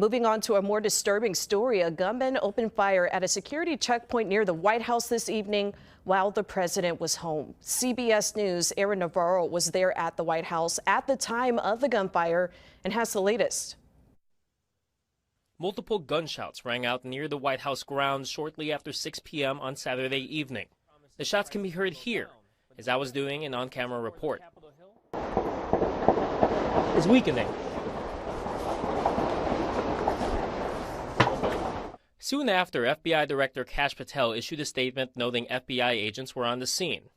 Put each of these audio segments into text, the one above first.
Moving on to a more disturbing story, a gunman opened fire at a security checkpoint near the White House this evening while the president was home. CBS News' Aaron Navarro was there at the White House at the time of the gunfire and has the latest. Multiple gunshots rang out near the White House grounds shortly after 6 p.m. on Saturday evening. The shots can be heard here, as I was doing an on-camera report. It's weakening. Soon after, FBI Director Kash Patel issued a statement noting FBI agents were on the scene.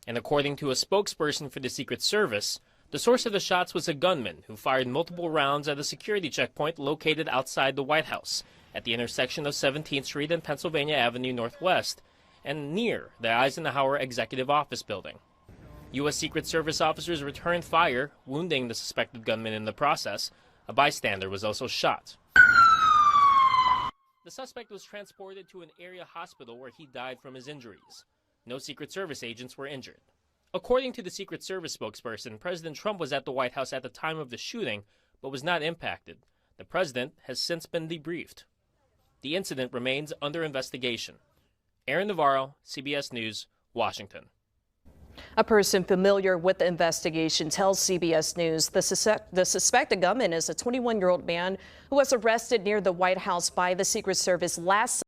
And according to a spokesperson for the Secret Service, the source of the shots was a gunman who fired multiple rounds at a security checkpoint located outside the White House at the intersection of 17th Street and Pennsylvania Avenue Northwest and near the Eisenhower Executive Office building. U.S. Secret Service officers returned fire, wounding the suspected gunman in the process. A bystander was also shot. The suspect was transported to an area hospital where he died from his injuries. No Secret Service agents were injured. According to the Secret Service spokesperson, President Trump was at the White House at the time of the shooting, but was not impacted. The president has since been debriefed. The incident remains under investigation. Aaron Navarro, CBS News, Washington. A person familiar with the investigation tells CBS News the suspected gunman is a 21-year-old man who was arrested near the White House by the Secret Service last